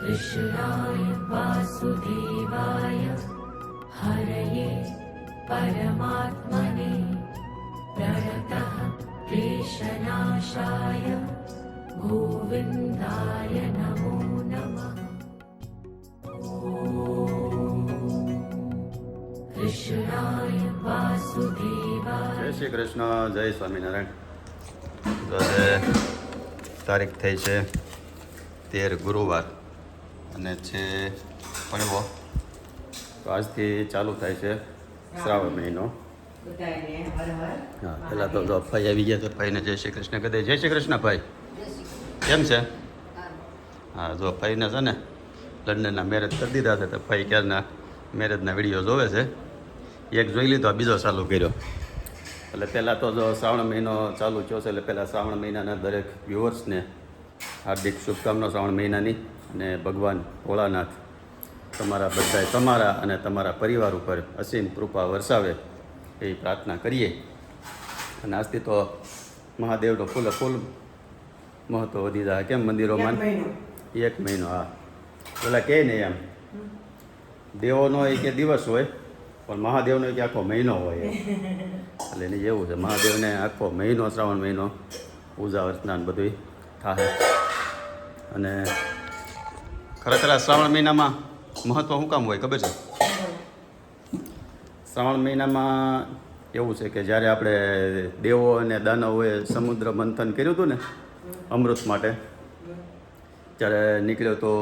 कृष्णाय वासुदेवाय हरये परमात्मने प्रणतः क्लेशनाशाय गोविन्दाय नमो नमः। कृष्णाय वासुदेवाय। જય શ્રી કૃષ્ણ, જય સ્વામિનારાયણ। તો આજે તારીખ થઈ છે 13 ગુરુવાર અને છે પડવો। તો આજથી ચાલુ થાય છે શ્રાવણ મહિનો। હા, પહેલાં તો જો ભાઈ આવી ગયા તો ભાઈને જય શ્રી કૃષ્ણ કહી દે। જય શ્રી કૃષ્ણ ભાઈ, કેમ છે? હા, જો ભાઈને છે ને લંડનના મેરેજ કરી દીધા છે, તો ભાઈ ક્યારના મેરેજના વિડીયો જોવે છે। એક જોઈ લીધો, બીજો ચાલુ કર્યો। એટલે પહેલાં તો જો શ્રાવણ મહિનો ચાલુ થયો છે, એટલે પહેલાં શ્રાવણ મહિનાના દરેક વ્યુઅર્સને હાર્દિક શુભકામના શ્રાવણ મહિનાની। અને ભગવાન ભોળાનાથ તમારા બધાય તમારા અને તમારા પરિવાર ઉપર અસીમ કૃપા વરસાવે એવી પ્રાર્થના કરીએ। અને આજથી તો મહાદેવનો ફૂલ મહત્વ વધી જાય। કેમ મંદિરોમાં 1 મહિનો? હા, પેલા કહે ને એમ દેવોનો એક દિવસ હોય, પણ મહાદેવનો એક આખો મહિનો હોય। એટલે એની જેવું છે, મહાદેવને આખો મહિનો શ્રાવણ મહિનો પૂજા અર્ચના બધું થાય। અને ખરેખર આ શ્રાવણ મહિનામાં મહત્ત્વ શું કામ હોય ખબર છે? શ્રાવણ મહિનામાં એવું છે કે જ્યારે આપણે દેવો અને દાનવોએ સમુદ્ર મંથન કર્યું હતું ને અમૃત માટે, ત્યારે નીકળ્યો તો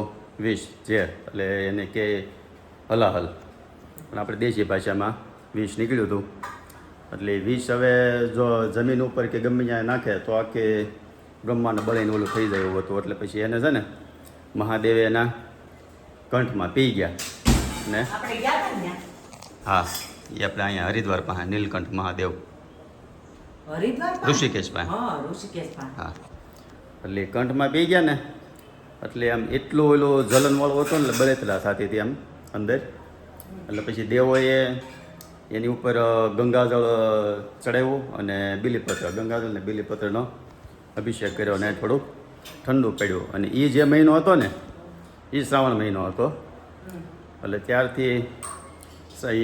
વિષ ઝેર, એટલે એને કે હલાહલ, પણ આપણે દેશી ભાષામાં વિષ નીકળ્યું હતું। એટલે વિષ હવે જો જમીન ઉપર કે ગમે ત્યાં નાખે તો આખી બ્રહ્માંડ બળીને ઓલું થઈ જાય એવું હતું। એટલે પછી એને છે ને મહાદેવે એના કંઠમાં પી ગયા ને, હા, એ આપણે અહીંયા હરિદ્વાર પાસે નીલકંઠ મહાદેવ ઋષિકેશ પાસે, હા, એટલે કંઠમાં પી ગયા ને, એટલે આમ એટલું ઓલું જલનવાળું હતું ને બળેતરા થતી હતી આમ અંદર। એટલે પછી દેવોએ એની ઉપર ગંગાજળ ચડાવ્યું અને બીલીપત્ર, ગંગાજળ ને બીલીપત્રનો અભિષેક કર્યો અને થોડુંક ઠંડુ પડ્યું। અને એ જે મહિનો હતો ને એ શ્રાવણ મહિનો હતો। એટલે ત્યારથી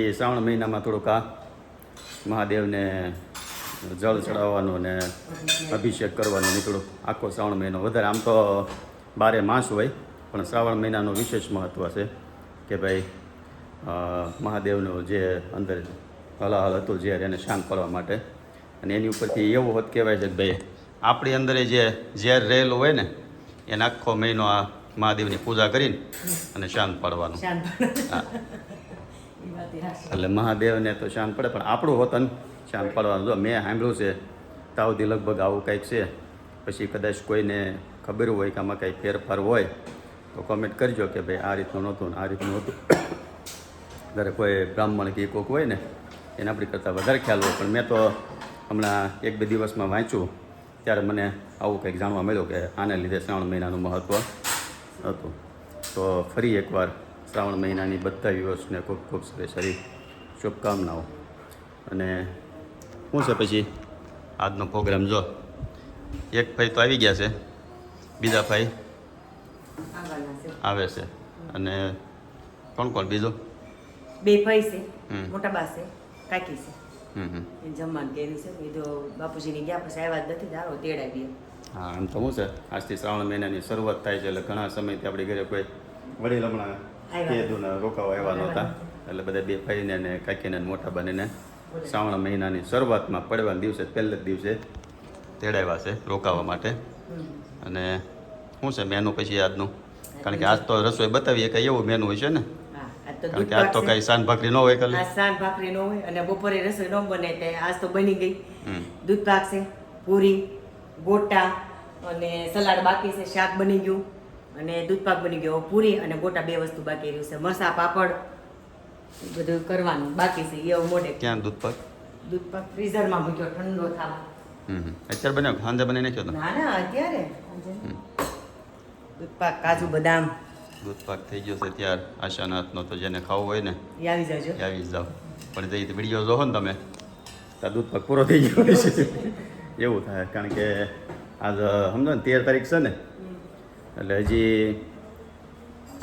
એ શ્રાવણ મહિનામાં થોડુંક આ મહાદેવને જળ ચડાવવાનું ને અભિષેક કરવાનું નીકળું આખો શ્રાવણ મહિનો વધારે। આમ તો 12 માસ હોય, પણ શ્રાવણ મહિનાનું વિશેષ મહત્ત્વ છે કે ભાઈ મહાદેવનું જે અંદર હલાહલ હતું ઝેર, એને શાંત કરવા માટે। અને એની ઉપરથી એવું હોત કહેવાય છે કે ભાઈ આપણી અંદર જે ઝેર રહેલું હોય ને એને આખો મહિનો આ મહાદેવની પૂજા કરીને અને શાંત પાડવાનું। હા, એટલે મહાદેવને તો શાંત પડે, પણ આપણું વતન શાંત પાડવાનું। જો મેં સાંભળ્યું છે તાવથી લગભગ આવું કંઈક છે, પછી કદાચ કોઈને ખબર હોય કે આમાં કંઈ ફેરફાર હોય તો કોમેન્ટ કરજો કે ભાઈ આ રીતનું નહોતું ને આ રીતનું હતું। જ્યારે કોઈ બ્રાહ્મણ કે કોક હોય ને એને આપણી કરતાં વધારે ખ્યાલ હોય, પણ મેં તો હમણાં 1-2 દિવસમાં વાંચ્યું ત્યારે મને આવું કંઈક જાણવા મળ્યું કે આને લીધે શ્રાવણ મહિનાનું મહત્ત્વ હતું। તો ફરી એકવાર શ્રાવણ મહિનાની બધા વ્યુઅર્સને ખૂબ ખૂબ સારી શુભકામનાઓ। અને શું છે પછી આજનો પ્રોગ્રામ? જો એક ભાઈ તો આવી ગયા છે, બીજા ભાઈ આવે છે, અને કોણ કોણ બીજું? 2 ભાઈ છે, મોટા બા છે, કાકી છે। જમવાનું કર્યું છે, બીજો બાપુજીની ગયા પછી આવ્યા જ નથી, દારો તેડાવી। હા, આમ તો શું છે આજથી શ્રાવણ મહિનાની શરૂઆત થાય છે, એટલે ઘણા સમયથી આપણી ઘરે કોઈ વડીલ હમણાં કેદુના રોકાવા આવ્યા નહોતા, એટલે બધા 2 ભાઈને ને કાકીને મોટા બનીને શ્રાવણ મહિનાની શરૂઆતમાં પડવાના દિવસે પહેલા જ દિવસે તેડાવ્યા છે રોકાવા માટે। અને શું છે મેનુ પછી આજનું? કારણ કે આજ તો રસોઈ બતાવીએ કંઈ એવું મેનુ હોય છે ને, કારણ કે આજ તો કઈ શાન ભાખરી ન હોય, ખાલી શાન ભાખરી ન હોય અને બપોરે રસોઈ ન બને તે આજ તો બની ગઈ। દૂધ પાક છે, પૂરી, ગોટા અને સલાડ બાકી છે, શાક બની ગયું અને દૂધ પાક બની ગયો। પૂરી અને ગોટા 2 વસ્તુ બાકી રહ્યું છે, મરસા પાપડ બધું કરવાનું બાકી છે। એવું મોઢે ક્યાં દૂધ પાક? દૂધ પાક ફ્રીઝરમાં મૂક્યો ઠંડો થવા। અત્યારે બનાવ્યો? સાંજે બની નાખ્યો તો? ના અત્યારે દૂધ પાક, કાજુ બદામ, દૂધ પાક થઈ ગયો છે ત્યાર। આશાનાથનો તો જેને ખાવું હોય ને આવી જજો, આવી જ જાઓ। પણ જઈ વિડીયો જોવો ને તમે ત્યાં દૂધ પાક પૂરો થઈ ગયો છે એવું થાય। કારણ કે આજ સમજો ને 13 તારીખ છે ને, એટલે હજી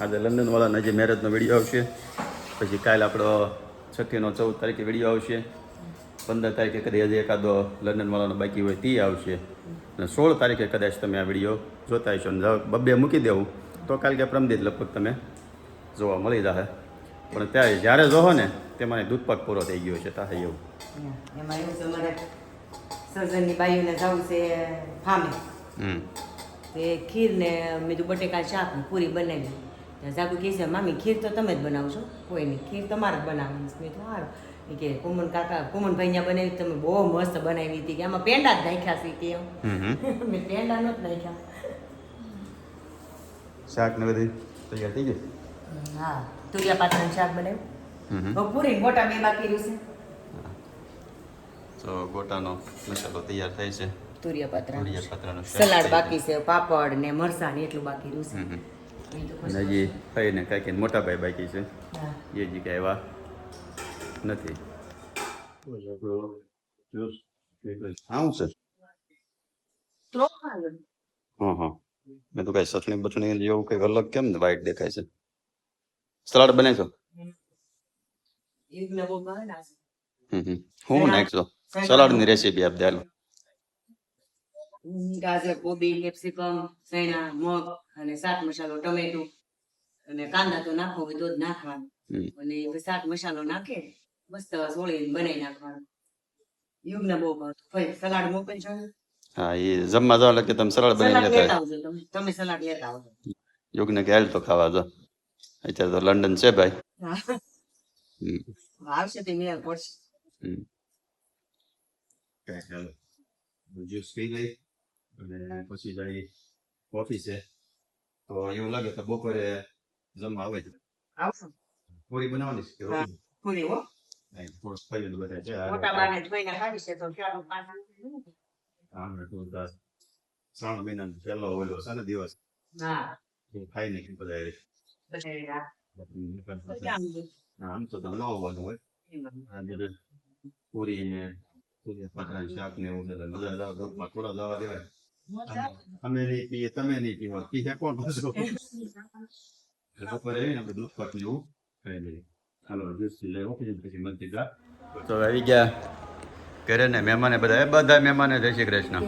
આજે લંડનવાળાના જે મેરેજનો વિડીયો આવશે, પછી કાલે આપણો 6નો 14 તારીખે વિડીયો આવશે, 15 તારીખે કદાચ હજી એકાદો લંડનવાળાનો બાકી હોય તે આવશે, અને 16 તારીખે કદાચ તમે આ વિડીયો જોતા હશો. અને બબ્બે મૂકી દેવું તો કાલે કે પ્રમદિત લગભગ તમે જોવા મળી જશે. પણ ત્યારે જ્યારે જોહો ને તેમાં દૂધપાક પૂરો થઈ ગયો છે તાહે એવું. એમાં એવું છે અમારે સર્જનની બાઈઓને જવું છે ફામે. તે ખીર ને બીજું બટેકા શાક ને પૂરી બનાવી. ત્યાં જાગુ કહે છે મામી ખીર તો તમે જ બનાવશો, કોઈ નહીં ખીર તમારે જ બનાવવાની. મેં તો સારું એ કે કુમનભાઈ ત્યાં બનાવી તમે બહુ મસ્ત બનાવી હતી કે આમાં પેંડા જ નાખ્યા છે કે એમ. મેં પેંડા નથી નાખ્યા. શાક ને બધું તૈયાર થઈ ગયું. હા તુરિયા પાત્રાનું શાક બનાવ્યું. પૂરી ગોટા બે બાકી રહ્યું છે. તો ગોટાનો મસાલો તૈયાર થાય છે. તુરિયા પાત્રાનું સલાડ બાકી છે, પાપડ ને મરચાં ને એટલું બાકી રહ્યું છે. અને હજી ખાઈને કાંઈક મોટા ભાઈ બાકી છે, એ હજી કાંઈ એવા નથી. આવું છે. હા હા મેં તો કાંઈ ચટણી બટણી જેવું કંઈક અલગ કેમ ને વ્હાઈટ દેખાય છે. સલાડ બનાવીશો? હું નાખશો સલાડની રેસીપી આપ દે. ગાજર, કોબી, કેપ્સિકમ, સૈણા, મગ અને શાક મસાલો, ટમેટું અને કાંદા તો નાખો હોય તો જ નાખવાનું. અને શાક મસાલો નાખે મસ્ત સોળીને બનાવી નાખવાનું. યુગને બહુ ભાવતું. ભાઈ સલાડ મોકલજો. હા એ જમવા જાવ એટલે કે તમે સલાડ બનાવી લેતા આવજો. તમે સલાડ લેતા આવજો. યુગને કે હાલ તો ખાવા જો. અત્યારે તો લંડન છે ભાઈ. આવશે તે મેળ પડશે. જ્યુસ પી ગઈ અને પછી જઈ ઓફિસે. તો એવું લાગે તો બપોરે જમવા આવે છે. આવશો પૂરી બનાવવાની છે કે રોટલી? પૂરી હો. થોડું ખાઈ બધા છે. મોટા બાને જોઈને ખાવી છે તો ચાલો પાછા. શ્રાવણ મહિનાનો પહેલો ઓલો છે ને દિવસ. હા ખાઈ નાખી બધા. આમ તો તમે ન આવવાનું હોય. પૂરી ને પાત્રાનું શાક ને એવું બધા મજા ગ્રુપમાં થોડા દવા દેવાય. અમે નહીં પીએ તમે નહીં પીવો પીએ કોણ પાછું. બપોરે આવીને આપણે દૂધ પાક જેવું ખાઈ લઈએ. હાલો જ્યુસ લઈ ઓફિસ પછી મનથી જા. તો આવી ગયા ઘરે ને મહેમાને બધા મહેમાને જય શ્રી કૃષ્ણ.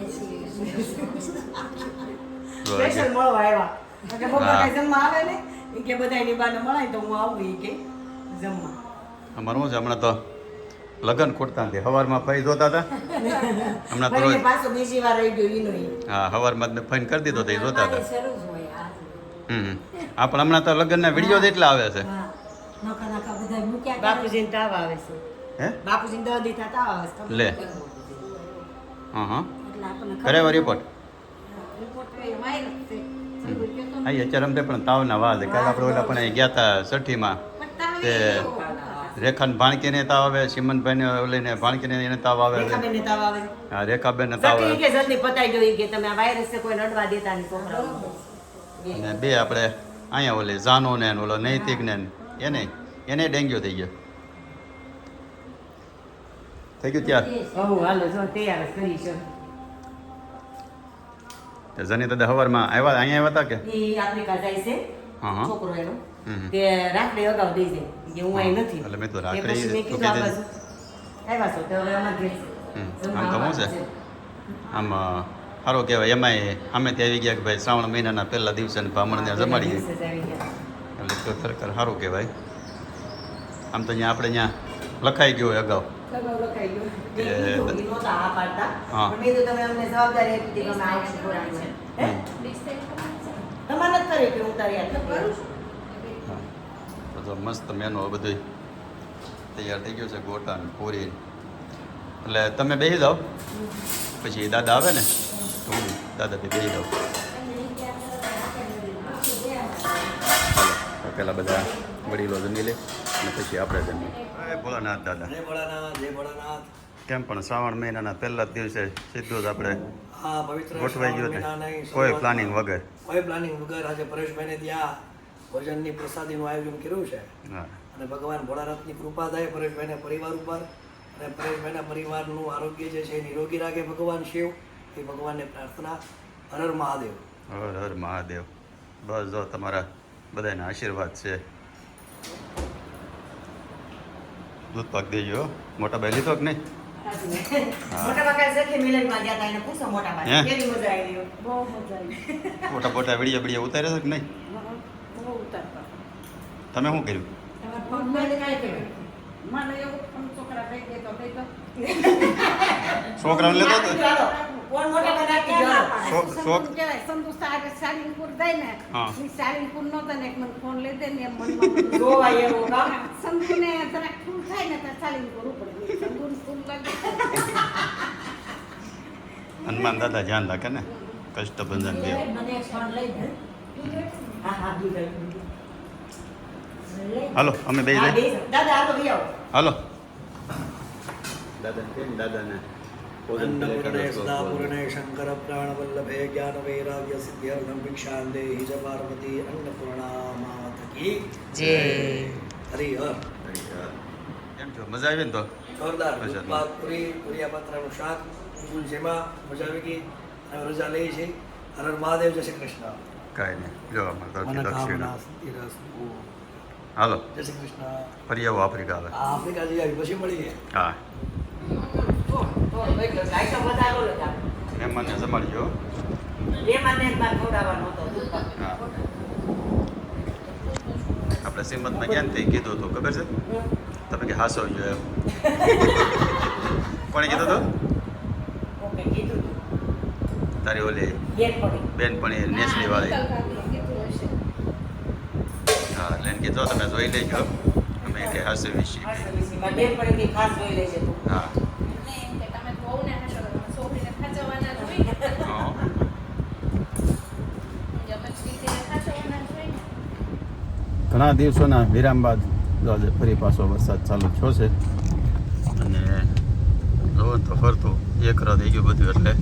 સ્પેશિયલ મળવા આવ્યા. એટલે બપોરે જમવા આવે ને કે બધાની બાને મળાય તો હું આવું ઈ કે જમવા. અમારું શું છે હમણાં તો લગન ખોટતા નથી. સવારમાં ફઈ જોતા હતા હમણાં તો રોજ. પાછો બીજી વાર આવી ગયો ઈનો. હા સવારમાં ફઈન કરી દીધો તો એ જોતા હતા. હા પણ હમણાં તો લગ્નના વિડીયો જ એટલા આવે છે. બાપુજીને તાવ આવે છે. હે બાપુજીને 10 દીધા તાવ આવે છે. લે હા કરાવ્યો રિપોર્ટ? હા અત્યારે અમને પણ તાવના વાદ. કાલે આપણે ઓલા પણ ગયા હતા છઠ્ઠીમાં તે રેખાને ભાણકીને તાવ આવે, સિમનભાઈને ઓલીને ભાણકીને એને તાવ આવે. રેખાબેનને તાવ આવે. હા રેખાબેનને તાવ આવે. કે જલ્દી પતાઈ ગયો કે તમે આ વાયરસ છે કોઈ નડવા દેતા નહીં છોકરાઓ. અને બે આપણે અહીંયા ઓલી જાનો ને ઓલો નૈતિક ને એને ડેન્ગ્યુ થઈ ગયો. થઈ ગયું ત્યાં હાલો જો તૈયાર જ કરી છે. જની દાદા સવારમાં આવ્યા અહીંયા આવ્યા હતા કે ઈ આફ્રિકા જાય છે હા છોકરો એનો તે રાખડી અગાઉ દઈ જાય કે હું અહીં નથી. એટલે મેં તો એ રાખડી પછી મેં તો કીધું આ કીધી. બાજુ આવ્યા છો તો હવે અમારે ઘેર છે. આમ તો શું છે આમ સારું કહેવાય. એમાંય સામેથી આવી ગયા કે ભાઈ શ્રાવણ મહિનાના પહેલા દિવસે બ્રાહ્મણને જમાડી દિવસે જ આવી ગયા. એટલે તો ખરેખર સારું કહેવાય. આમ તો અહીંયા આપણે ત્યાં લખાઈ ગયું હોય અગાઉ. અગાઉ લખાઈ ગયું. એ મેં કીધું, ઈ નહોતા હા પાડતા. હા. પણ મેં કીધું તમે અમને જવાબદારી આપી હતી કે અમે આવશું બોલાવીને. હે? તમારે નથી કરી કે હું તારી હાથે કરું છું. તો મસ્ત મેનુ બધું તૈયાર થઈ ગયું છે. ગોટા ને પૂરી. એટલે તમે બેસી જાઓ પછી દાદા આવે ને તો હું દાદાથી બેસી જાઉં. પેલા બધા વડીલો જમી લે અને પછી આપણે જમીએ. જય ભોળાનાથ દાદા. જય ભોળાનાથ, જય ભોળાનાથ. કેમ પણ શ્રાવણ મહિનાના પહેલા જ દિવસે સીધું જ આપણે હા પવિત્ર ગોઠવાઈ ગયું શ્રાવણ છે મહિનાની કોઈ શરૂઆત- પ્લાનિંગ વગર. કોઈ પ્લાનિંગ વગર આજે પરેશભાઈને ત્યાં ભોજનની પ્રસાદીનું આયોજન કર્યું છે હા અને ભગવાન ભોળાનાથની કૃપા થાય પરેશભાઈના પરિવાર ઉપર અને પરેશભાઈના પરિવારનું આરોગ્ય જે છે એ નિરોગી રાખે ભગવાન શિવ એ ભગવાનને પ્રાર્થના હર હર મહાદેવ. હર હર મહાદેવ. બસ જો તમારા બધાના આશીર્વાદ છે. દૂધ પાક દેજો હો. મોટા ભાઈ લીધો કે નહીં? મોટા બકા સખી મિલનમાં ગયા તા એને પૂછો મોટા હે? ભાઈ કેવી મજા આવી બહુ મજા આવી. મોટા મોટા વિડીયો ઉતારે છે કે નહીં? બહુ ઉતારતા. તમે શું કર્યું? મને કાંઈ કર્યું. મને એવું પણ છોકરા કઈ દે તો કઈ તો. છોકરાને લેતો હતો? ચાલો કોણ મોટા બકા નાખી ગયો શોખ કહેવાય સંતુ સાળીનપુર જાય ને હા. ઈ સાળીનપુર નહોતા ને એક મને ફોન લઈ દે ને એમ મનમાં જોવા એવું કામ સંતુને જરાક ફૂલ થાય ને તો સાળીનપુર ઉપર સંતુને ફૂલ લાગે. હનુમાન દાદા ધ્યાન રાખે ને કષ્ટભંજન દેવ. હા હા દૂધ આવ્યું. હાલો અમે બે હા, જઈએ. બેસો. દાદા હાલો બી આવો હાલો દાદા કેમ દાદાને अन्नपूर्णे सदापूर्णे शंकर प्राण वल्लभे ज्ञान वैराग्य सिद्ध्यर्थम भिक्षां देहि च पार्वती अन्नपूर्णा मात की જય હરિહર. કેમ છો? મજા આવી ને તો? જોરદાર મજા. દૂધપાક પૂરી પૂરિયા પાત્રાનું શાક ફૂલ જેમાં મજા આવી ગઈ. હવે રજા લઈ છે. હર હર મહાદેવ, જય શ્રી કૃષ્ણ. કાંઈ નહીં જો અમારે તરફથી દક્ષિણ. મનોકામના સિદ્ધિરસ્તુ. હાલો જય શ્રી કૃષ્ણ. ફરી આવો આફ્રિકા હવે. આ આફ્રિકા જઈ આવી પછી મળીએ. હા તો એટલો આઈટમ વધારો લો તા મહેમાનને જમાડજો. એ મને બાર ખવડાવવાનો હતો દૂધ પાક. હા આપણે શ્રીમદમાં ક્યાં થઈ કીધું હતું ખબર છે? તમે કે હાસો જો એમ. કોણે કીધું હતું? ઓકે કીધું તું. તારી ઓલી બેન પડી બેનપણી નેસલી વાળી. હા એટલે એને કીધું તમે જોઈ લેજો. અમે કે હાસ્ય વિશે. માં બેન પડી થી ખાસ જોઈ લેજે તું હા હા. ઘણા દિવસોના વિરામ બાદ આજે ફરી પાછો વરસાદ ચાલુ થયો છે અને જોવો તો ફરતું એક રાત થઈ ગયું બધું એટલે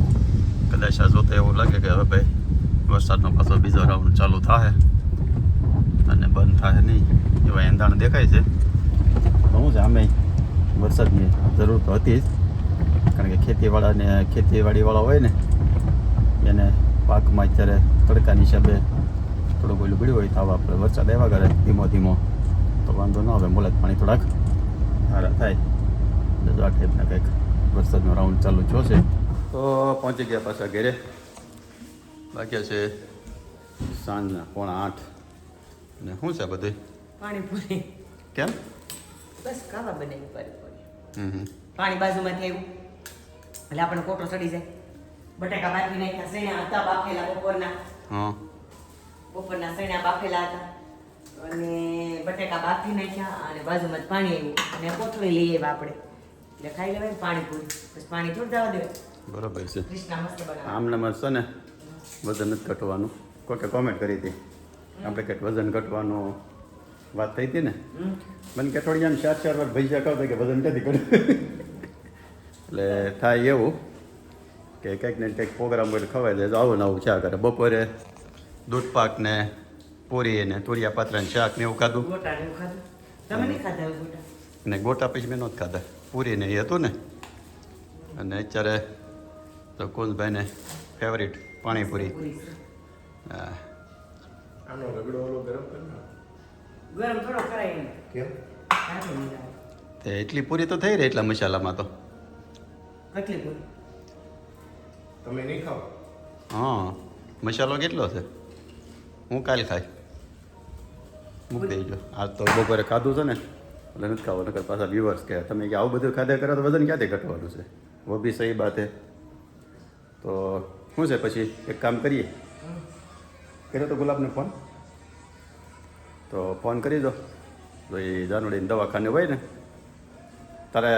કદાચ આ જોતા એવું લાગે કે હવે ભાઈ વરસાદનો પાછો બીજો રાઉન્ડ ચાલુ થાય અને બંધ થાય નહીં એવા એંધાણ દેખાય છે. તો શું છે આમે વરસાદની જરૂર તો હતી જ કારણ કે ખેતીવાડીવાળા હોય ને એને પાકમાં અત્યારે તડકાની હિસાબે થોડુંક ઓલું પડ્યું હોય તો આવા આપણે વરસાદ આવ્યા કરે ધીમો ધીમો તો વાંધો ન આવે મોલક પાણી થોડાક સારા થાય એટલે જો આ ટાઈપના કંઈક વરસાદનો રાઉન્ડ ચાલુ થયો છે. તો પહોંચી ગયા પાછા ઘરે. બાકી છે સાંજના 7:45 અને શું છે બધું? પાણીપુરી કેમ? બસ ખાવા બનાવી પાણીપુરી. હમ પાણી બાજુમાંથી આવ્યું એટલે આપણને કોટો ચડી જાય. બટાકા બાફી નાખ્યા સૈણા હતા બાફેલા હા બપોરના સૈણા બાફેલા હતા અને બટાકા બાફી નાખ્યા અને બાજુમાં જ પાણી આવ્યું અને કોથળી લઈ આવ્યા આપણે એટલે ખાઈ લેવાય ને પાણીપુરી. પછી પાણી થોડું જવા દેવાય. બરોબર છે. કૃષ્ણા મસ્ત બનાવે. આમને મળશે ને વજન નથી ઘટવાનું. કોકે કોમેન્ટ કરી હતી આપણે કંઈક વજન ઘટવાનું વાત થઈ હતી ને મને કે થોડી આમ 4 વાર ભૈયા કહો કે વજન ક્યાંથી ઘટે એટલે થાય એવું કે કંઈક ને કંઈક પ્રોગ્રામ હોય ખવાય જાય આવું ને આવું ચા કરે. બપોરે દૂધ પાક ને પૂરી ને તુરિયા પાત્રાનું શાક ને એવું ખાધું ગોટા ને એવું ખાધું. તમે નહીં ખાધા એવું ગોટા? ને ગોટા પછી મેં નહોતા ખાધા. પૂરી ને એ હતું ને અને અત્યારે તો કુંજભાઈને ફેવરિટ પાણીપુરી. પૂરી છે. હા આનો રગડો ઓલો ગરમ કર ને. ગરમ થોડો કરાય ને. કેમ? રાખી દીધા. તે એટલી પૂરી તો થઈ રહી એટલા મસાલામાં તો. કેટલી પૂરી? તમે નહીં ખાઓ? હા મસાલો કેટલો છે? હું કાલ ખાઈ મૂકી દેજો. આજ તો બપોરે ખાધું છે ને એટલે નથી ખાવું. નકર પાછા વ્યુઅર્સ કહે તમે કે આવું બધું ખાધા કરો તો વજન ક્યાંથી ઘટવાનું છે? વો બી સહી બાત હે. તો શું છે પછી એક કામ કરીએ. કર્યો તો ગુલાબને ફોન તો ફોન કરી દો તો એ જાનુડીને દવાખાને હોય ને તારે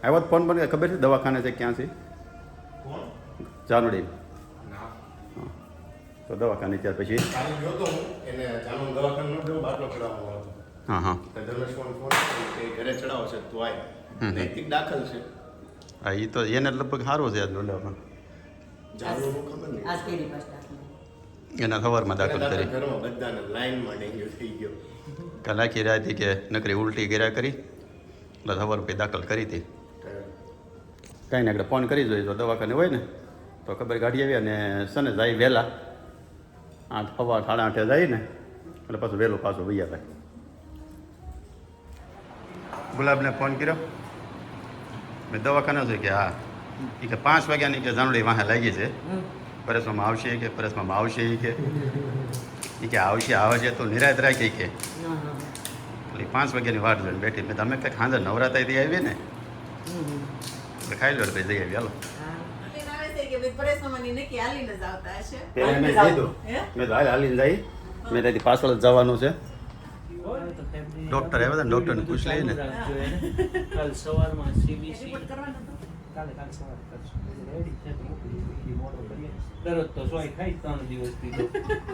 આવ્યો ફોન પણ ખબર છે દવાખાને છે ક્યાં છે? કોણ? જાનુડી. ના. તો દવાખાને ત્યાર પછી કાલે ગયો તો હું એને જાનો દવાખાને ન દેવો બાટલો ચડાવવાનો હતો. હા હા તો ધર્મેશ ફોન કે ઘરે ચડાવશે તો આય. નૈતિક દાખલ છે. હા એ તો એને લગભગ સારું છે આ ડોલામાં. જાનુ ખબર નહીં. આજ કેરી પાસ્તા. એના સવારમાં દાખલ કરી. ઘરમાં બધાને લાઈનમાં ડેન્ગ્યુ થઈ ગયો. કાલ આખી રાત હતી કે નકરી ઉલટી ગેરા કરી એટલે સવાર રૂપિયા દાખલ કરી હતી. કાંઈ ને આપણે ફોન કરી જોઈએ જો દવાખાને હોય ને તો ખબર ગાડી આવી અને સને જાય વહેલા 8 સવા 8:30 જાય ને એટલે પાછું વહેલું પાછું વૈયા ભાઈ. ગુલાબને ફોન કર્યો, મેં દવાખાના જોઈ કે હા એ કે 5 વાગ્યાની કે જાનડી વાહે લાગી છે, પરેશમાં આવશે કે પરેશમાં આવશે એ કે આવશે આવે છે તો નિરાત રાખી કે એટલે 5 વાગ્યાની વાટ જોઈને બેઠી. મેં તમે કંઈક સાંજે નવરાત્રિથી આવી ને એટલે ખાઈ લો પછી જઈ આવી હાલો. પહેલાં મેં કીધું મેં તો હાલીને જાય, મેં ત્યાંથી પાછળ જ જવાનું છે. ડૉક્ટર આવ્યા હતા ને ડૉક્ટરને પૂછ લઈએ ને. કાલ સવારમાં સીબીસી કાલે સવારે કરશું. દરરોજ તો સોય ખાઈ 3 દિવસથી તો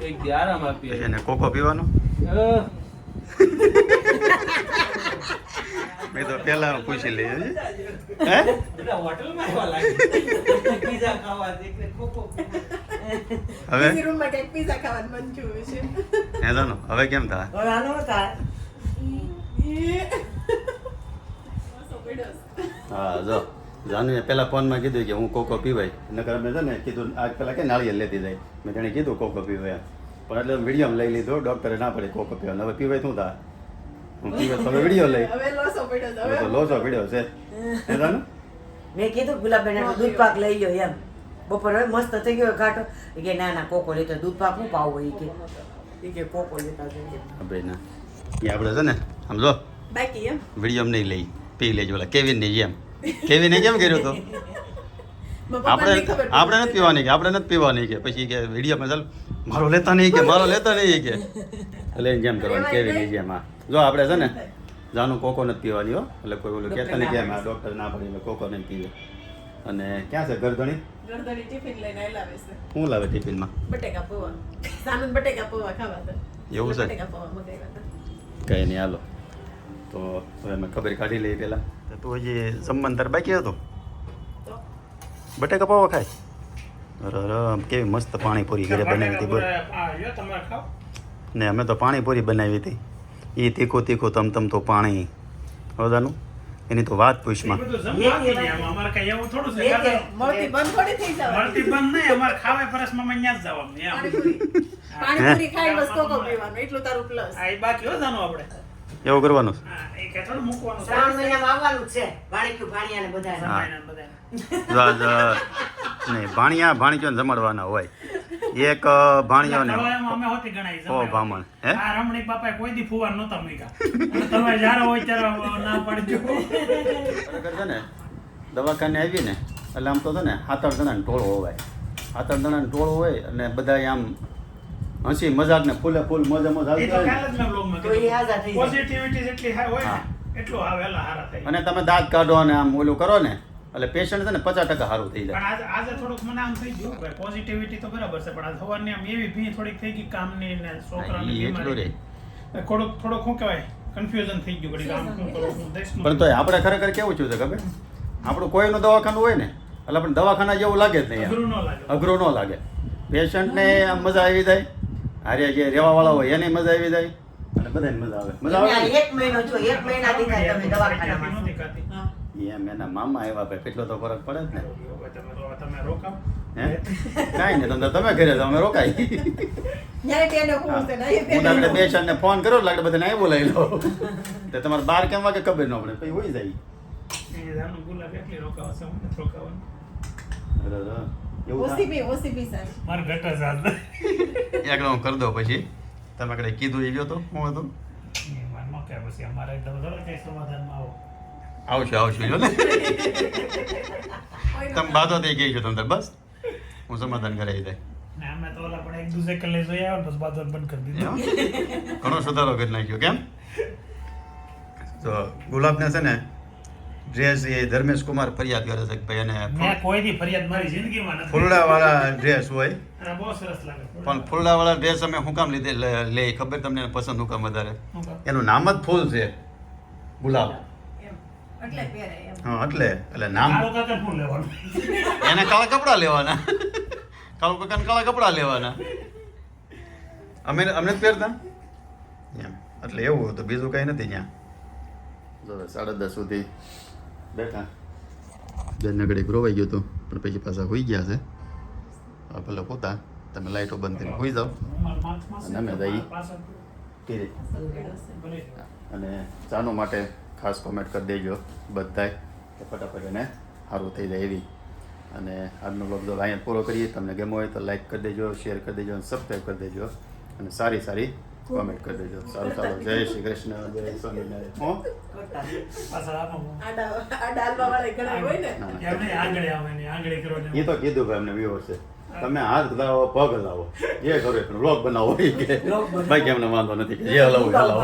એક દી આરામ આપીએ. પછી એને કોકો પીવાનો. મેં તો પહેલા પૂછી લઈએ હે બધા હોટલમાં એવા લાગે પીઝા ખાવા એટલે ખોખો હવે રૂમમાં કંઈક પીઝા ખાવાનું મન થયું છે. હે જાનો હવે કેમ થાય? હવે આનો થાય. હા જો જાનુએ પહેલાં ફોનમાં કીધું કે હું કોકો પીવાય, નકર અમે છે ને કીધું આજ પહેલાં કે નાળિયેર લેતી જાય. મેં તેને કીધું કોકો પીવાય પણ એટલે વિડીયો લઈ લીધો. ડૉક્ટરે ના પડે કોકો પીવાનું. હવે પીવાય શું થાય? હું પીવાય તો હવે વિડીયો લઈ હવે લોસો પડ્યો હવે તો લોચો પીડ્યો છે. હે જાનું મેં કીધું ગુલાબબેન દૂધ પાક લઈ લો એમ. બપોરે હવે મસ્ત થઈ ગયો ઘાટો. એ કે ના ના કોકો લેતો દૂધ પાક હું પાવું એ કે કોકો લેતા જઈએ. ભાઈ ના એ આપણે છે ને આમ જો બાકી એમ વિડીયો નહીં લઈ પી લેજો ઓલા કેવિન નહીં એમ. કેવિને કેમ કર્યો તો આપણે નથી પીવાની કે આપણે નથી પીવાની કે પછી કે વિડીયોમાં ચાલ મારો લેતા નહીં કે મારો લેતા નહીં કે એટલે જેમ કરવાનું કેવી નહીં જેમ. હા જો આપણે છે ને જાનું કોકો નથી પીવાની હો, એટલે કોઈ ઓલું કહેતા નહીં કે આ ડૉક્ટર ના પડે એટલે કોકો નહીં પીવે. અને ક્યાં છે ગરદણી? ગરદણી ટિફિન લઈને આવેલા છે. શું લાવે ટિફિનમાં? બટેકા પૌવા સાનંદ બટેકા પૌવા ખાવા હતા. એવું છે? બટેકા પૌવા મગાવ્યા હતા. કંઈ નહીં હાલો તો હવે મેં ખબર કાઢી લઈ પહેલાં. તો તું હજી જમવાનું તાર બાકી હતો? તો બટેકા પૌવા ખાય? અરે કેવી મસ્ત પાણીપુરી ઘરે બનાવી હતી બોલ. ને અમે તો પાણીપુરી બનાવી હતી. એ તીખું તીખું તમ તો પાણી હજાનું એની તો વાત પૂછમાં. મળતી બંધ થોડી થઈ જવાની. પાણીપુરી ખાઈ બસ કોકો પીવાનું એટલું તારું પ્લસ. એવું કરવાનું. શ્રાવણ મહિનામાં આવવાનું છે ભાણીક્યું ભાણિયાને બધા. નહીં ભાણિયાને જમાડવાના હોય. એક ભાણિયો ને ઓ બ્રાહ્મણ હે રમણીક બાપાએ કોઈ દી ફુવાર નહોતા મૂક્યા. તમે જ્યારે હોય ત્યારે ના પાડજો. બરાબર છે ને દવાખાને આવી ને એટલે આમ તો છે ને 7-8 જણાનું ટોળું હોય. 7-8 જણાનું ટોળું હોય અને બધા આમ હસી મજાક ને ફૂલે ફૂલ મોજે મોજ એ તો હાલતા કાલ જ મેં બ્લોગમાં તો એ હાજા થઈ જાય. પોઝિટિવિટી જેટલી હોય ને એટલું આ વહેલા હારા થાય. અને તમે દાંત કાઢો અને આમ ઓલું કરો ને એટલે પેશન્ટ છે ને 50% સારું થઈ જાય. પણ આજે થોડુંક મને આમ થઈ ગયું ભાઈ પોઝિટિવિટી તો બરાબર છે પણ આ સવારની આમ એવી ભી થોડીક થઈ ગઈ કામની ને છોકરાની ઈ એટલું રે. થોડુંક શું કહેવાય કન્ફ્યુઝન થઈ ગયું ઘડીક આમ શું કરું દેશનું. પણ તો આપણે ખરેખર કેવું છું છે ખબર? આપણું કોઈનું દવાખાનું હોય ને એટલે આપણે દવાખાના જેવું લાગે જ નહીં. અઘરું ન લાગે. અઘરું ન લાગે. પેશન્ટને આમ મજા આવી જાય, હારે જે રહેવાવાળા હોય એને મજા આવી જાય અને બધાને મજા આવે. મજા આવે ને? એક મહિનો જો 1 મહિનાથી થાય તમે દવાખાનામાં. નહોતી ખાતી. એમ એના મામા આવ્યા ભાઈ કેટલો તો ફરક પડે જ ને. તમે રોકાવ હે કાંઈ નહીં તમે ઘરે જાઓ અમે રોકાઈ. જ્યારે તેનો હું છે ને હું આપણે પેશન્ટને ફોન કર્યો એટલે આપણે બધાને અહીં બોલાવી લો તો તમારે બહાર કેમ વાગે ખબર ન પડે પછી હોઈ જાય. એ જાનું ગુલાબ એટલી રોકાવા છે હું નથી રોકાવાનું. અરે એવું થાય. ઓસીપી સર મારે ઘટ જ આજ એકડો હું કરી દઉં પછી તમે કડે કીધું એ ગયો તો હું હતું મારમાં કે પછી અમારે એકદમ જરૂર કઈ સમાધાનમાં આવો. આવશું જો ને તમે બાધો થઈ ગઈ છો તમે બસ હું સમાધાન કરાવી દે. ને અમે તો ઓલા પણ એક દૂસરે કલે જોઈ આવ્યો ને બસ બાજુ બંધ કરી દીધું. ઘણો સુધારો કરી નાખ્યો કેમ? તો ગુલાબને છે ને ડ્રેસ એ ધર્મેશ કુમાર ફરિયાદ કરે છે કે ભાઈ એને મેં કોઈ દી ફરિયાદ મારી જિંદગીમાં નથી. ફૂલડાવાળા ડ્રેસ હોય અને બહુ સરસ લાગે. પણ ફૂલડાવાળા ડ્રેસ અમે શું કામ લીધે લે ખબર તમને પસંદ શું કામ વધારે? શું કામ? એનું નામ જ ફૂલ છે ગુલાબ. એટલે પહેરે એમ હા એટલે નામ કાળો કાકા ફૂલ લેવાનું. એને કાળા કપડાં લેવાના. કાળું કાકાને કાળા કપડાં લેવાના. અમે જ પહેરતા એમ એટલે એવું હતું બીજું કંઈ નથી ત્યાં. જો 10:30 સુધી બેઠા બેન ઘડીક રોવાઈ ગયું હતું પણ પછી પાછા હોઈ ગયા છે. ભલે પોતા તમે લાઈટો બંધ કરીને હોઈ જાઓ મારા માથમાં અને અમે જઈએ. પાછળ ધીરે ભલે. અને ચાનો માટે ખાસ કોમેન્ટ કરી દેજો બધાય કે ફટાફટ એને સારું થઈ જાય એવી. અને આજનો બ્લોગ જો અહીંયા પૂરો કરીએ. તમને ગમ્યો હોય તો લાઈક કરી દેજો, શેર કરી દેજો અને સબસ્ક્રાઈબ કરી દેજો અને સારી સારી કોમેન્ટ કરી દેજો. સારું ચાલો, જય શ્રી કૃષ્ણ, જય સ્વામિનારાયણ. હો પાછળ આપો. આડા હાલવા વાળા ઘણા હોય ને. ના, ના. એમ નહીં, આંગળે આવે ને આંગળે કરો ને. એ તો કીધું ભાઈ અમને વ્યૂઅર્સ છે, તમે હાથ લાવો પગ લાવો એ કરો, બ્લોગ બનાવો એ કે ભાઈ કે અમને વાંધો નથી કે જે હલાવો એ હલાવો.